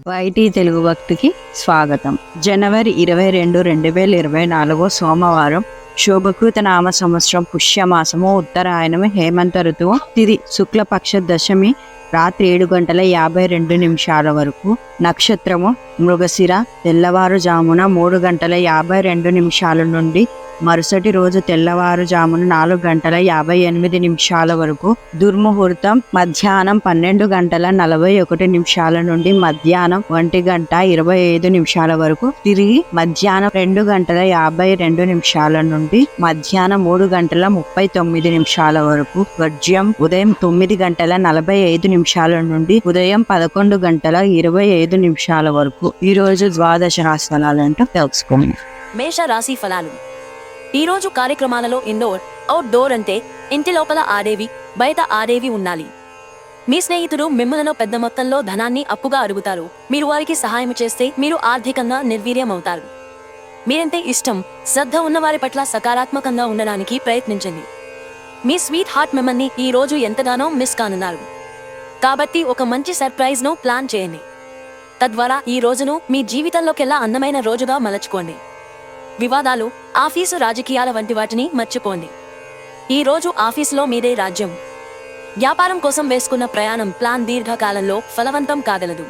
YT Telugu భక్తికి స్వాగతం. జనవరి 22, 2024 సోమవారం. శోభకృత నామ సంవత్సరం పుష్యమాసము, ఉత్తరాయణము, హేమంత ఋతువు. తిథి శుక్లపక్ష దశమి రాత్రి 7:52 వరకు. నక్షత్రము మృగశిర. తెల్లవారుజామున 3:52 నుండి మరుసటి రోజు తెల్లవారుజామున 4:58 వరకు. దుర్ముహూర్తం మధ్యాహ్నం 12:41 నుండి మధ్యాహ్నం 1:25 వరకు. తిరిగి మధ్యాహ్నం 2:52 నుండి మధ్యాహ్నం 3:39 వరకు. వర్జ్యం ఉదయం 9:45 నుండి ఉదయం 11:25 వరకు. ఈ రోజు ద్వాదశ రాశి ఫలాలంటూ తెలుసుకుందాం. మేష రాశి ఫలాలు. ఈ రోజు కార్యక్రమాలలో ఇండోర్, అవుట్డోర్ అంటే ఇంటి లోపల ఆడేవి, బయట ఆడేవి ఉండాలి. మీ స్నేహితుడు మిమ్మల్ని పెద్ద మొత్తంలో ధనాన్ని అప్పుగా అడుగుతారు. మీరు వారికి సహాయం చేస్తే మీరు ఆర్థికంగా నిర్వీర్యమవుతారు. మీరంటే ఇష్టం, శ్రద్ధ ఉన్నవారి పట్ల సకారాత్మకంగా ఉండడానికి ప్రయత్నించండి. మీ స్వీట్ హార్ట్ మిమ్మల్ని ఈ రోజు ఎంతగానో మిస్ కానున్నారు. కాబట్టి ఒక మంచి సర్ప్రైజ్ ను ప్లాన్ చేయండి. తద్వారా ఈ రోజును మీ జీవితంలోకెల్లా అందమైన రోజుగా మలచుకోండి. వివాదాలు, ఆఫీసు రాజకీయాల వంటి వాటిని మర్చిపోండి. ఈ రోజు ఆఫీసులో మీదే రాజ్యం. వ్యాపారం కోసం వేసుకున్న ప్రయాణం ప్లాన్ దీర్ఘకాలంలో ఫలవంతం కాగలదు.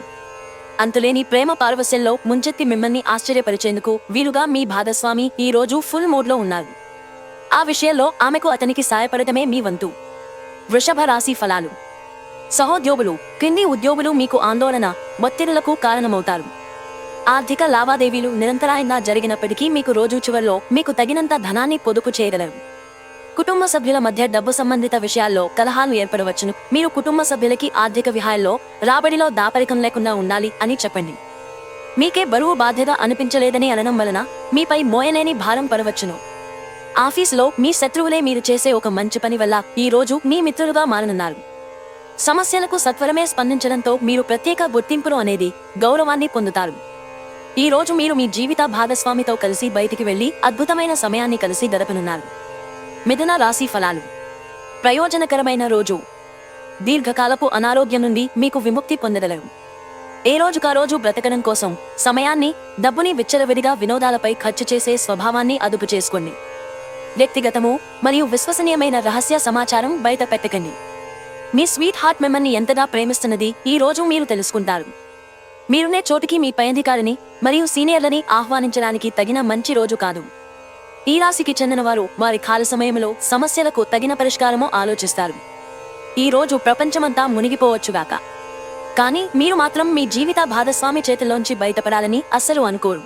అంతులేని ప్రేమ పారవస్యంలో ముంచెత్తి మిమ్మల్ని ఆశ్చర్యపరిచేందుకు వీలుగా మీ భాగస్వామి ఈ రోజు ఫుల్ మూడ్లో ఉన్నారు. ఆ విషయంలో ఆమెకు అతనికి సాయపడటమే మీ వంతు. వృషభ రాశి ఫలాలు. సహోద్యోగులు, కింది ఉద్యోగులు మీకు ఆందోళన, ఒత్తిడులకు కారణమవుతారు. ఆర్థిక లావాదేవీలు నిరంతరాయంగా జరిగినప్పటికీ మీకు రోజు చివరిలో మీకు తగినంత ధనాన్ని పొదుపు చేయగలరు. కుటుంబ సభ్యుల మధ్య డబ్బు సంబంధిత విషయాల్లో కలహాలు ఏర్పడవచ్చును. మీరు కుటుంబ సభ్యులకి ఆర్థిక విహాయంలో రాబడిలో దాపరికం లేకుండా ఉండాలి అని చెప్పండి. మీకే బరువు బాధ్యత అనిపించలేదని అనడం వలన మీపై మోయలేని భారం పడవచ్చును. ఆఫీసులో మీ శత్రువులే మీరు చేసే ఒక మంచి పని వల్ల ఈ రోజు మీ మిత్రులుగా మారనున్నారు. సమస్యలకు సత్వరమే స్పందించడంతో మీరు ప్రత్యేక గుర్తింపును అనేది గౌరవాన్ని పొందుతారు. ఈ రోజు మీరు మీ జీవిత భాగస్వామితో కలిసి బయటికి వెళ్లి అద్భుతమైన సమయాన్ని కలిసి గడపనున్నారు. మిథున రాశి ఫలాలు. ప్రయోజనకరమైన రోజు. దీర్ఘకాలపు అనారోగ్యం నుండి మీకు విముక్తి పొందగలరు. ఏ రోజుకా రోజు బ్రతకడం కోసం సమయాన్ని, డబ్బుని విచ్చలవిడిగా వినోదాలపై ఖర్చు చేసే స్వభావాన్ని అదుపు చేసుకోండి. వ్యక్తిగతము మరియు విశ్వసనీయమైన రహస్య సమాచారం బయట పెట్టకండి. మీ స్వీట్ హార్ట్ మిమ్మల్ని ఎంతగా ప్రేమిస్తున్నది ఈ రోజు మీరు తెలుసుకుంటారు. మీరునే చోటికి మీ పై అధికారిని మరియు సీనియర్లని ఆహ్వానించడానికి తగిన మంచి రోజు కాదు. ఈ రాశికి చెందిన వారు వారి ఖాళీ సమయంలో సమస్యలకు తగిన పరిష్కారము ఆలోచిస్తారు. ఈ రోజు ప్రపంచమంతా మునిగిపోవచ్చుగాక, కానీ మీరు మాత్రం మీ జీవిత భాగస్వామి చేతిలోంచి బయటపడాలని అస్సలు అనుకోరు.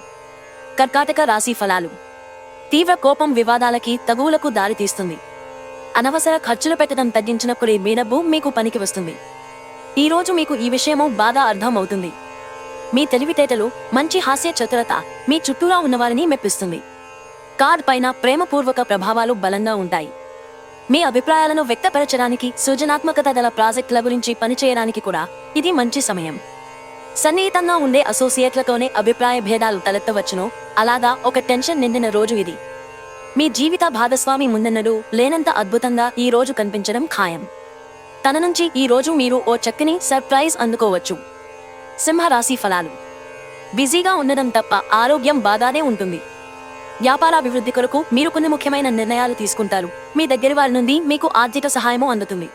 కర్కాటక రాశి ఫలాలు. తీవ్ర కోపం వివాదాలకి, తగువులకు దారితీస్తుంది. అనవసర ఖర్చులు పెట్టడం తగ్గించినప్పుడే మీ డబ్బు మీకు పనికి వస్తుంది. ఈ రోజు మీకు ఈ విషయము బాగా అర్థం అవుతుంది. మీ తెలివితేటలు, మంచి హాస్య చతురత మీ చుట్టూరా ఉన్నవారిని మెప్పిస్తుంది. కార్డ్ పైన ప్రేమపూర్వక ప్రభావాలు బలంగా ఉంటాయి. మీ అభిప్రాయాలను వ్యక్తపరచడానికి, సృజనాత్మకత గల ప్రాజెక్టుల గురించి పనిచేయడానికి కూడా ఇది మంచి సమయం. సన్నిహితంగా ఉండే అసోసియేట్లతోనే అభిప్రాయ భేదాలు తలెత్తవచ్చును. అలాగా ఒక టెన్షన్ నిండిన రోజు ఇది. మీ జీవిత భాగస్వామి ముందెన్నడూ లేనంత అద్భుతంగా ఈ రోజు కనిపించడం ఖాయం. తన నుంచి ఈ రోజు మీరు ఓ చక్కని సర్ప్రైజ్ అందుకోవచ్చు. సింహరాశి ఫలాలు. బిజీగా ఉండడం తప్ప ఆరోగ్యం బాగానే ఉంటుంది. వ్యాపారాభివృద్ధి కొరకు మీరు కొన్ని ముఖ్యమైన నిర్ణయాలు తీసుకుంటారు. మీ దగ్గర వారి నుండి మీకు ఆర్థిక సహాయము అందుతుంది.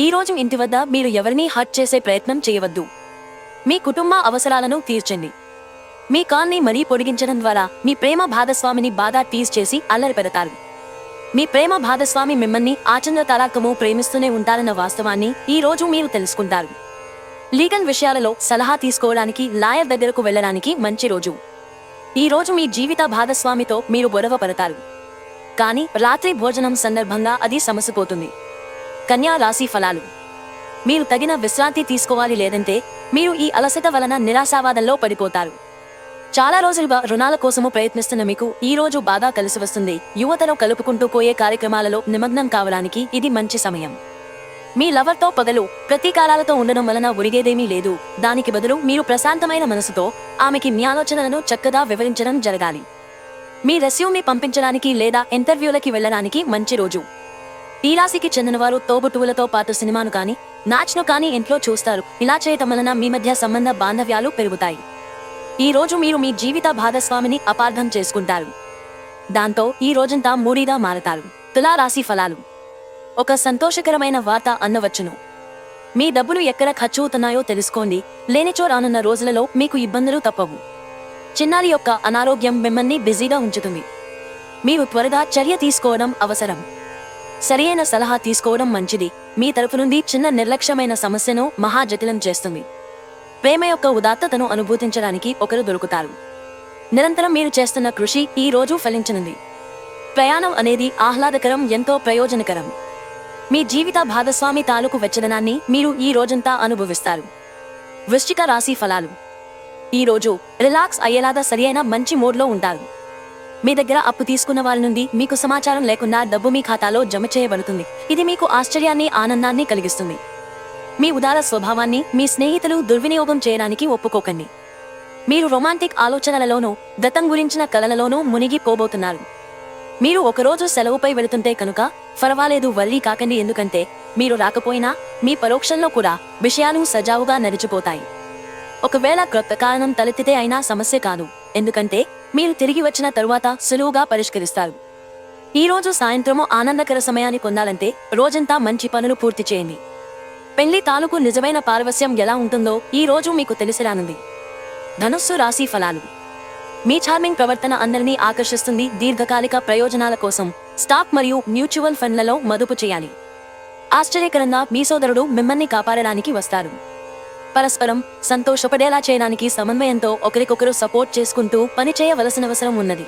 ఈ రోజు ఇంటి వద్ద మీరు ఎవరినీ హర్ట్ చేసే ప్రయత్నం చేయవద్దు. మీ కుటుంబ అవసరాలను తీర్చండి. మీ కాన్ని మరీ పొడిగించడం ద్వారా మీ ప్రేమ భాగస్వామిని బాగా టీజ్ చేసి అల్లరి పెడతారు. మీ ప్రేమ భాగస్వామి మిమ్మల్ని ఆచంద్రతారాకము ప్రేమిస్తూనే ఉంటారన్న వాస్తవాన్ని ఈ రోజు మీరు తెలుసుకుంటారు. లీగల్ విషయాలలో సలహా తీసుకోవడానికి లాయర్ దగ్గరకు వెళ్లడానికి మంచి రోజు. ఈ రోజు మీ జీవిత భాగస్వామితో మీరు గొడవ పడతారు, కానీ రాత్రి భోజనం సందర్భంగా అది సమసిపోతుంది. కన్యా రాశి ఫలాలు. మీరు తగిన విశ్రాంతి తీసుకోవాలి, లేదంటే మీరు ఈ అలసట వలన నిరాశావాదంలో పడిపోతారు. చాలా రోజులుగా రుణాల కోసము ప్రయత్నిస్తున్న మీకు ఈ రోజు బాగా కలిసి వస్తుంది. యువతను కలుపుకుంటూ పోయే కార్యక్రమాలలో నిమగ్నం కావడానికి ఇది మంచి సమయం. మీ లవర్తో పగలు ప్రతీకారాలతో ఉండడం వలన ఒరిగేదేమీ లేదు. దానికి బదులు మీరు ప్రశాంతమైన మనసుతో ఆమెకి మీ ఆలోచనలను చక్కగా వివరించడం జరగాలి. మీ రెస్యూమ్ని పంపించడానికి లేదా ఇంటర్వ్యూలకి వెళ్లడానికి మంచి రోజు. ఈ రాశికి చెందినవారు తోబుట్టువులతో పాటు సినిమాను కానీ, మ్యాచ్ను కానీ ఇంట్లో చూస్తారు. ఇలా చేయటం వలన మీ మధ్య సంబంధ బాంధవ్యాలు పెరుగుతాయి. ఈ రోజు మీరు మీ జీవిత భాగస్వామిని అపార్థం చేసుకుంటారు. దాంతో ఈ రోజంతా మూడీగా మారతారు. తులా రాశి ఫలాలు. ఒక సంతోషకరమైన వార్త అందవచ్చును. మీ డబ్బులు ఎక్కడ ఖర్చు అవుతున్నాయో తెలుసుకోండి. లేనిచో రానున్న రోజులలో మీకు ఇబ్బందులు తప్పవు. చిన్నారి యొక్క అనారోగ్యం మిమ్మల్ని బిజీగా ఉంచుతుంది. మీరు త్వరగా చర్య తీసుకోవడం అవసరం. సరియైన సలహా తీసుకోవడం మంచిది. మీ తరఫు నుండి చిన్న నిర్లక్ష్యమైన సమస్యను మహాజటిలం చేస్తుంది. ప్రేమ యొక్క ఉదాత్తతను అనుభూతించడానికి ఒకరు దొరుకుతారు. నిరంతరం మీరు చేస్తున్న కృషి ఈ రోజు ఫలించనుంది. ప్రయాణం అనేది ఆహ్లాదకరం, ఎంతో ప్రయోజనకరం. మీ జీవిత భాగస్వామి తాలూకు వెచ్చదనాన్ని మీరు ఈ రోజంతా అనుభవిస్తారు. వృశ్చిక రాశి ఫలాలు. ఈ రోజు రిలాక్స్ అయ్యేలాగా సరియైన మంచి మూడ్లో ఉంటారు. మీ దగ్గర అప్పు తీసుకున్న వాళ్ళ నుండి మీకు సమాచారం లేకుండా డబ్బు మీ ఖాతాలో జమ చేయబడుతుంది. ఇది మీకు ఆశ్చర్యాన్ని, ఆనందాన్ని కలిగిస్తుంది. మీ ఉదార స్వభావాన్ని మీ స్నేహితులు దుర్వినియోగం చేయడానికి ఒప్పుకోకండి. మీరు రొమాంటిక్ ఆలోచనలలోనూ గతం గురించిన కలలలోనూ మునిగిపోబోతున్నారు. మీరు ఒకరోజు సెలవుపై వెళుతుంటే కనుక పర్వాలేదు, వర్రీ కాకండి. ఎందుకంటే మీరు రాకపోయినా మీ పరోక్షంలో కూడా విషయాలు సజావుగా నడిచిపోతాయి. ఒకవేళ క్రొత్త కారణం తలెత్తితే అయినా సమస్య కాదు. ఎందుకంటే మీరు తిరిగి వచ్చిన తరువాత సులువుగా పరిష్కరిస్తారు. ఈ రోజు సాయంత్రము ఆనందకర సమయాన్ని పొందాలంటే రోజంతా మంచి పనులు పూర్తి చేయండి. పెళ్లి తాలూకు నిజమైన పారవస్యం ఎలా ఉంటుందో ఈ రోజు మీకు తెలిసిరానుంది. ధనుస్సు రాశి ఫలాలు. మీ చార్మింగ్ ప్రవర్తన అందరినీ ఆకర్షిస్తుంది. దీర్ఘకాలిక ప్రయోజనాల కోసం స్టాక్ మరియు మ్యూచువల్ ఫండ్లలో మదుపు చేయాలి. ఆశ్చర్యకరంగా మీ సోదరుడు మిమ్మల్ని కాపాడడానికి వస్తారు. పరస్పరం సంతోషపడేలా చేయడానికి సమన్వయంతో ఒకరికొకరు సపోర్ట్ చేసుకుంటూ పని చేయవలసినవసరం ఉన్నది.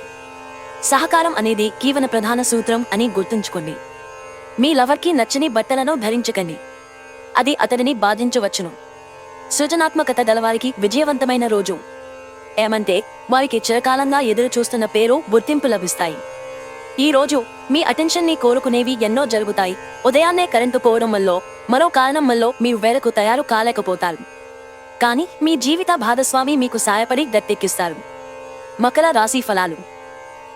సహకారం అనేది జీవన ప్రధాన సూత్రం అని గుర్తుంచుకోండి. మీ లవర్కి నచ్చని బట్టలను ధరించకండి. అది అతడిని బాధించవచ్చును. సృజనాత్మకత గలవారికి విజయవంతమైన రోజు. ఏమంటే వారికి చిరకాలంగా ఎదురు చూస్తున్న పేరు, గుర్తింపు లభిస్తాయి. ఈ రోజు మీ అటెన్షన్ ని కోరుకునేవి ఎన్నో జరుగుతాయి. ఉదయాన్నే కరెంటు పోవడం వల్ల, మరో కారణం వల్ల మీరు వేరకు తయారు కాలేకపోతారు. కానీ మీ జీవిత భాగస్వామి మీకు సాయపడి గట్టెక్కిస్తారు. మకర రాశి ఫలాలు.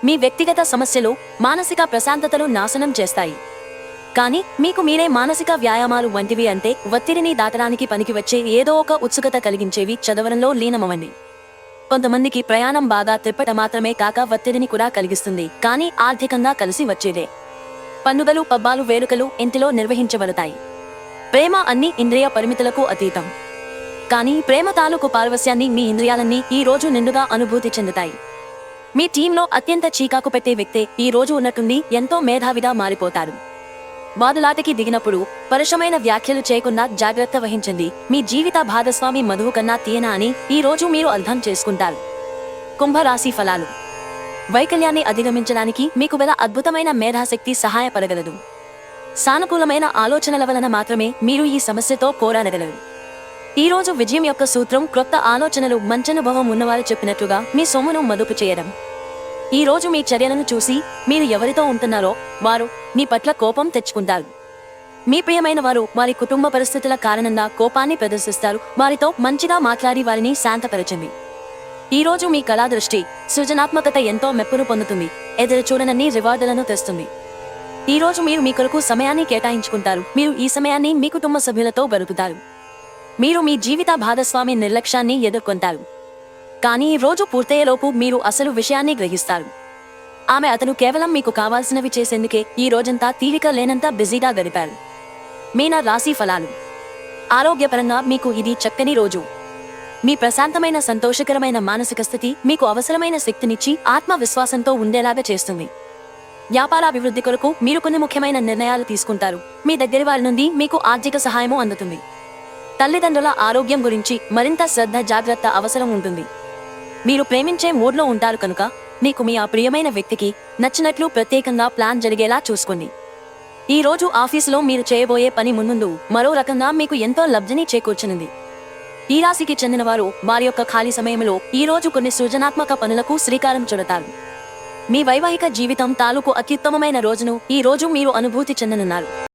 మీ వ్యక్తిగత సమస్యలు మానసిక ప్రశాంతతను నాశనం చేస్తాయి. కానీ మీకు మీరే మానసిక వ్యాయామాలు వంటివి, అంటే ఒత్తిడిని దాటడానికి పనికి వచ్చే ఏదో ఒక ఉత్సుకత కలిగించేవి చదవడంలో లీనమవ్వండి. కొంతమందికి ప్రయాణం బాగా తిప్పట మాత్రమే కాక ఒత్తిడిని కూడా కలిగిస్తుంది. కానీ ఆర్థికంగా కలిసి వచ్చేదే. పండుగలు, పబ్బాలు, వేడుకలు ఇంటిలో నిర్వహించబడతాయి. ప్రేమ అన్ని ఇంద్రియ పరిమితులకు అతీతం. కానీ ప్రేమ తాలూకు పారవస్యాన్ని మీ ఇంద్రియాలన్నీ ఈ రోజు నిండుగా అనుభూతి చెందుతాయి. మీ టీంలో అత్యంత చీకాకు పెట్టే వ్యక్తే ఈ రోజు ఉన్నట్టుండి ఎంతో మేధావిగా మారిపోతారు. వాదులాటకి దిగినప్పుడు పరుషమైన వ్యాఖ్యలు చేయకుండా జాగ్రత్త వహించండి. మీ జీవిత భాగస్వామి మధువు కన్నా తీయనా అని ఈ రోజు మీరు అర్థం చేసుకుంటారు. కుంభరాశి ఫలాలు. వైకల్యాన్ని అధిగమించడానికి మీకు గల అద్భుతమైన మేధాశక్తి సహాయపడగలదు. సానుకూలమైన ఆలోచనల వలన మాత్రమే మీరు ఈ సమస్యతో పోరాడగలరు. ఈ రోజు విజయం యొక్క సూత్రం క్రొత్త ఆలోచనలు. మంచనుభవం ఉన్నవారు చెప్పినట్లుగా మీ సొమ్మును మదుపు చేయడం. ఈ రోజు మీ చర్యలను చూసి మీరు ఎవరితో ఉంటున్నారో వారు మీ పట్ల కోపం తెచ్చుకుంటారు. మీ ప్రియమైన వారు వారి కుటుంబ పరిస్థితుల కారణంగా కోపాన్ని ప్రదర్శిస్తారు. వారితో మంచిగా మాట్లాడి వారిని శాంతపరచండి. ఈ రోజు మీ కళా దృష్టి, సృజనాత్మకత ఎంతో మెప్పును పొందుతుంది. ఎదురు చూడనన్ని రివార్డులను తెస్తుంది. ఈ రోజు మీరు మీ కొరకు సమయాన్ని కేటాయించుకుంటారు. మీరు ఈ సమయాన్ని మీ కుటుంబ సభ్యులతో గడుపుతారు. మీరు మీ జీవిత భాగస్వామి నిర్లక్ష్యాన్ని ఎదుర్కొంటారు. కానీ ఈ రోజు పూర్తయ్యేలోపు మీరు అసలు విషయాన్ని గ్రహిస్తారు. అతను కేవలం మీకు కావాల్సినవి చేసేందుకే ఈ రోజంతా తీరిక లేనంత బిజీగా గడిపారు. మీన రాశి ఫలాలు. ఆరోగ్యపరంగా మీకు ఇది చక్కని రోజు. మీ ప్రశాంతమైన, సంతోషకరమైన మానసిక స్థితి మీకు అవసరమైన శక్తినిచ్చి ఆత్మవిశ్వాసంతో ఉండేలాగా చేస్తుంది. వ్యాపారాభివృద్ధి కొరకు మీరు కొన్ని ముఖ్యమైన నిర్ణయాలు తీసుకుంటారు. మీ దగ్గరి వారి నుండి మీకు ఆర్థిక సహాయము అందుతుంది. తల్లిదండ్రుల ఆరోగ్యం గురించి మరింత శ్రద్ధ, జాగ్రత్త అవసరం ఉంటుంది. మీరు ప్రేమించే మూడ్లో ఉంటారు కనుక మీకు మీ ప్రియమైన వ్యక్తికి నచ్చినట్లు ప్రత్యేకంగా ప్లాన్ జరిగేలా చూసుకోండి. ఈ రోజు ఆఫీసులో మీరు చేయబోయే పని మున్ముందు మరో రకంగా మీకు ఎంతో లబ్ధిని చేకూర్చనుంది. ఈ రాశికి చెందిన వారు వారి యొక్క ఖాళీ సమయంలో ఈ రోజు కొన్ని సృజనాత్మక పనులకు శ్రీకారం చుడతారు. మీ వైవాహిక జీవితం తాలూకు అత్యుత్తమమైన రోజును ఈ రోజు మీరు అనుభూతి చెందనున్నారు.